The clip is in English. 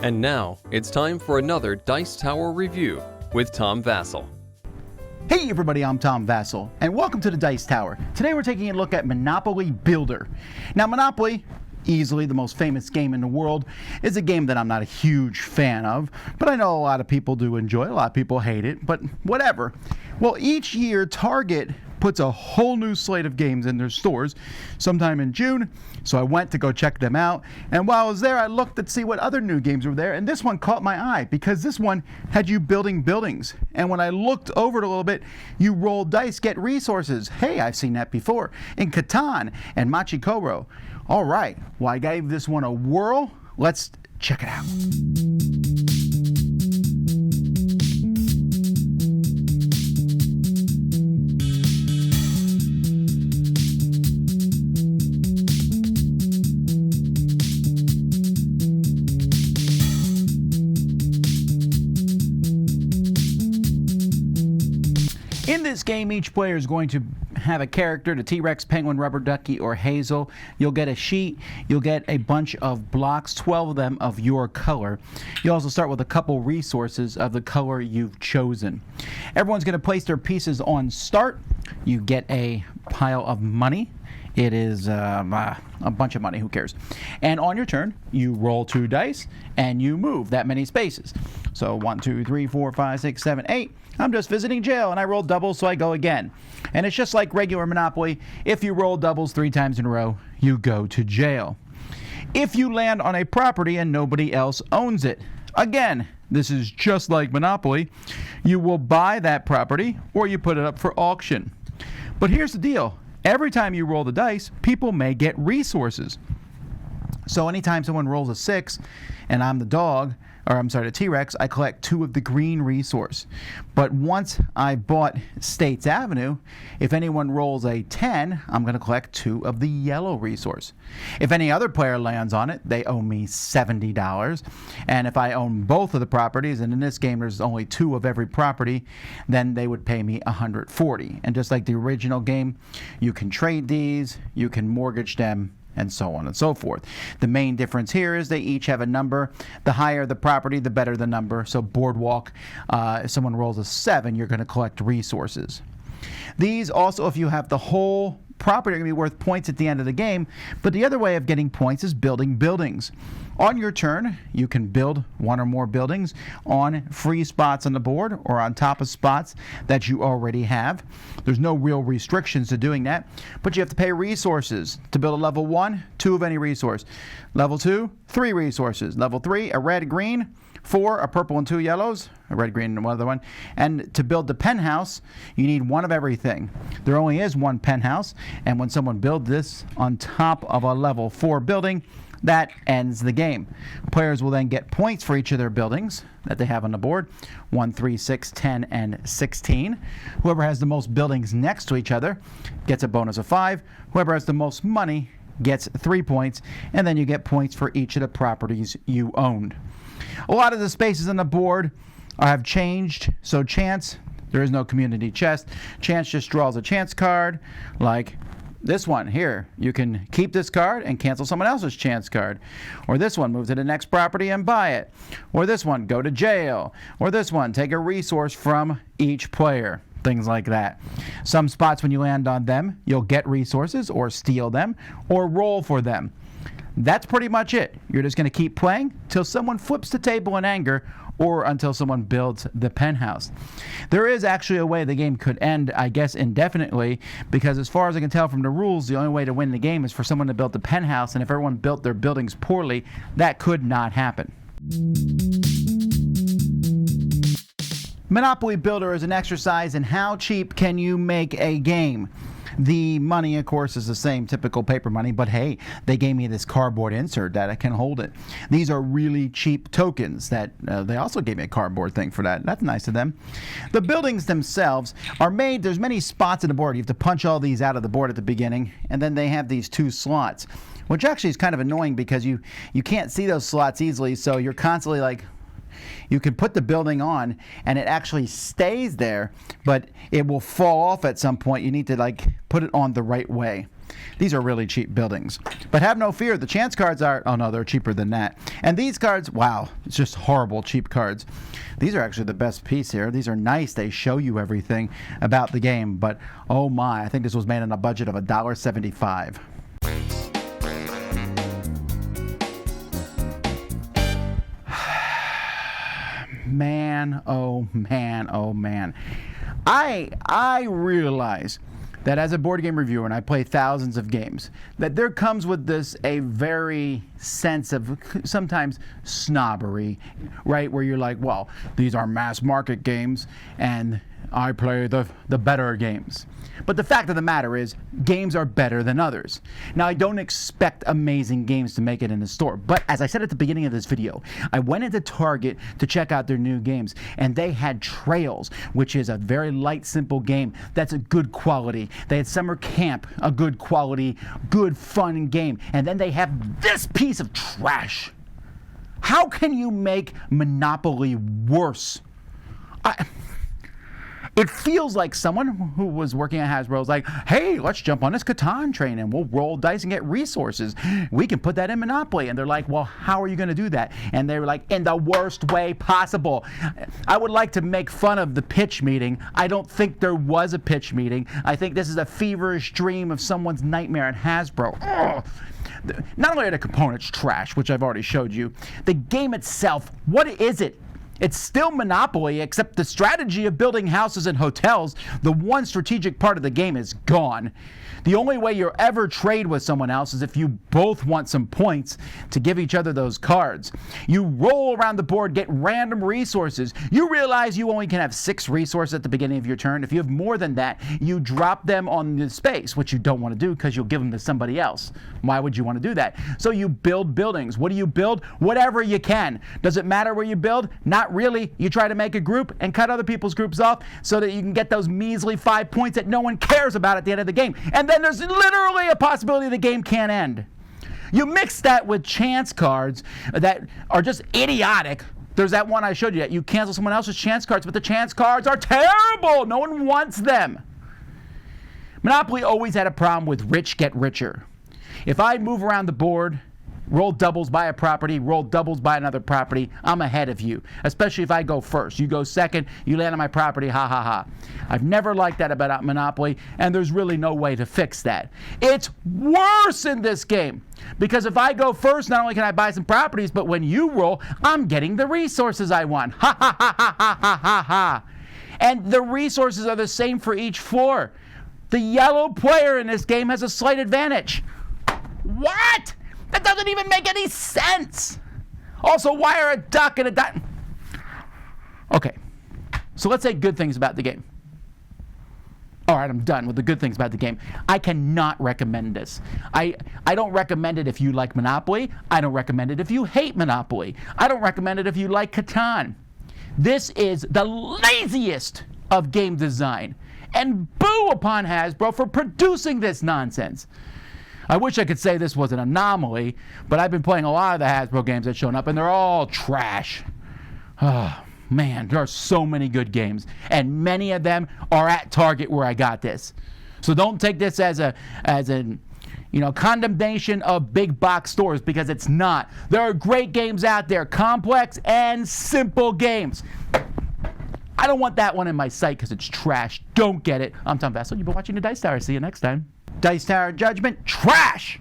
And now, it's time for another Dice Tower review with Tom Vasel. Hey everybody, I'm Tom Vasel, and welcome to the Dice Tower. Today we're taking a look at Monopoly Builder. Now Monopoly, easily the most famous game in the world, is a game that I'm not a huge fan of, but I know a lot of people do enjoy it, a lot of people hate it, but whatever. Well, each year Target puts a whole new slate of games in their stores sometime in June, so I went to go check them out, and while I was there I looked to see what other new games were there, and this one caught my eye because this one had you building buildings, and when I looked over it a little bit, you roll dice, get resources. Hey, I've seen that before in Catan and Machikoro. Alright, well I gave this one a whirl. Let's check it out. In this game, each player is going to have a character, the T-Rex, Penguin, Rubber Ducky, or Hazel. You'll get a sheet. You'll get a bunch of blocks, 12 of them of your color. You also start with a couple resources of the color you've chosen. Everyone's going to place their pieces on start. You get a pile of money. It is a bunch of money, who cares? And on your turn, you roll 2 dice and you move that many spaces. So 1, 2, 3, 4, 5, 6, 7, 8. I'm just visiting jail and I roll doubles, so I go again. And it's just like regular Monopoly. If you roll doubles 3 times in a row, you go to jail. If you land on a property and nobody else owns it, again, this is just like Monopoly. You will buy that property or you put it up for auction. But here's the deal. Every time you roll the dice, people may get resources. So anytime someone rolls a 6 and I'm the dog, or I'm sorry, the T-Rex, I collect 2 of the green resource. But once I bought States Avenue, if anyone rolls a 10, I'm going to collect 2 of the yellow resource. If any other player lands on it, they owe me $70. And if I own both of the properties, and in this game there's only 2 of every property, then they would pay me $140. And just like the original game, you can trade these, you can mortgage them, and so on and so forth. The main difference here is they each have a number. The higher the property, the better the number. So Boardwalk, if someone rolls a 7, you're going to collect resources. These also, if you have the whole property, are going to be worth points at the end of the game. But the other way of getting points is building buildings. On your turn, you can build 1 or more buildings on free spots on the board or on top of spots that you already have. There's no real restrictions to doing that, but you have to pay resources. To build a level 1, 2 of any resource. Level 2, 3 resources. Level 3, a red, green. 4, a purple and 2 yellows, a red, green, and one other one. And to build the penthouse, you need 1 of everything. There only is 1 penthouse, and when someone builds this on top of a level 4 building, that ends the game. Players will then get points for each of their buildings that they have on the board, 1, 3, 6, 10, and 16. Whoever has the most buildings next to each other gets a bonus of 5. Whoever has the most money gets 3 points, and then you get points for each of the properties you owned. A lot of the spaces on the board have changed. So chance, there is no community chest. Chance just draws a chance card, like this one here. You can keep this card and cancel someone else's chance card. Or this one, move to the next property and buy it. Or this one, go to jail. Or this one, take a resource from each player. Things like that. Some spots, when you land on them, you'll get resources or steal them or roll for them. That's pretty much it. You're just going to keep playing till someone flips the table in anger or until someone builds the penthouse. There is actually a way the game could end, I guess, indefinitely, because as far as I can tell from the rules, the only way to win the game is for someone to build the penthouse, and if everyone built their buildings poorly, that could not happen. Monopoly Builder is an exercise in how cheap can you make a game. The money, of course, is the same typical paper money, but hey, they gave me this cardboard insert that I can hold it. These are really cheap tokens that they also gave me a cardboard thing for that. That's nice of them. The buildings themselves are made, there's many spots in the board. You have to punch all these out of the board at the beginning, and then they have these 2 slots, which actually is kind of annoying because you can't see those slots easily, so you're constantly like, you can put the building on and it actually stays there, but it will fall off at some point. You need to like put it on the right way. These are really cheap buildings. But have no fear, the chance cards are, oh no, they're cheaper than that. And these cards, wow, it's just horrible cheap cards. These are actually the best piece here. These are nice. They show you everything about the game. But oh my, I think this was made on a budget of $1.75. Man, oh man, oh man. I realize that as a board game reviewer, and I play thousands of games, that there comes with this a very sense of sometimes snobbery, right? Where you're like, well, these are mass market games, and I play the better games. But the fact of the matter is, games are better than others. Now, I don't expect amazing games to make it in the store, but as I said at the beginning of this video, I went into Target to check out their new games, and they had Trails, which is a very light, simple game that's a good quality. They had Summer Camp, a good quality, good, fun game, and then they have this piece of trash. How can you make Monopoly worse? It feels like someone who was working at Hasbro was like, hey, let's jump on this Catan train and we'll roll dice and get resources. We can put that in Monopoly. And they're like, well, how are you going to do that? And they were like, in the worst way possible. I would like to make fun of the pitch meeting. I don't think there was a pitch meeting. I think this is a feverish dream of someone's nightmare at Hasbro. Ugh. Not only are the components trash, which I've already showed you, the game itself, what is it? It's still Monopoly, except the strategy of building houses and hotels, the one strategic part of the game, is gone. The only way you'll ever trade with someone else is if you both want some points to give each other those cards. You roll around the board, get random resources. You realize you only can have 6 resources at the beginning of your turn. If you have more than that, you drop them on the space, which you don't want to do because you'll give them to somebody else. Why would you want to do that? So you build buildings. What do you build? Whatever you can. Does it matter where you build? Not really. You try to make a group and cut other people's groups off so that you can get those measly 5 points that no one cares about at the end of the game. And then there's literally a possibility the game can't end. You mix that with chance cards that are just idiotic. There's that one I showed you that you cancel someone else's chance cards, but the chance cards are terrible. No one wants them. Monopoly always had a problem with rich get richer. If I move around the board, roll doubles, buy a property, roll doubles, buy another property, I'm ahead of you. Especially if I go first. You go second, you land on my property, ha ha ha. I've never liked that about Monopoly, and there's really no way to fix that. It's worse in this game, because if I go first, not only can I buy some properties, but when you roll, I'm getting the resources I want. Ha ha ha ha ha ha ha ha. And the resources are the same for each floor. The yellow player in this game has a slight advantage. What? That doesn't even make any sense. Also, why are a duck and a duck? Okay, so let's say good things about the game. All right, I'm done with the good things about the game. I cannot recommend this. I don't recommend it if you like Monopoly. I don't recommend it if you hate Monopoly. I don't recommend it if you like Catan. This is the laziest of game design. And boo upon Hasbro for producing this nonsense. I wish I could say this was an anomaly, but I've been playing a lot of the Hasbro games that shown up, and they're all trash. Oh, man, there are so many good games, and many of them are at Target where I got this. So don't take this as a condemnation of big box stores, because it's not. There are great games out there, complex and simple games. I don't want that one in my site because it's trash. Don't get it. I'm Tom Vasel. You've been watching the Dice Tower. See you next time. Dice Tower Judgment, trash!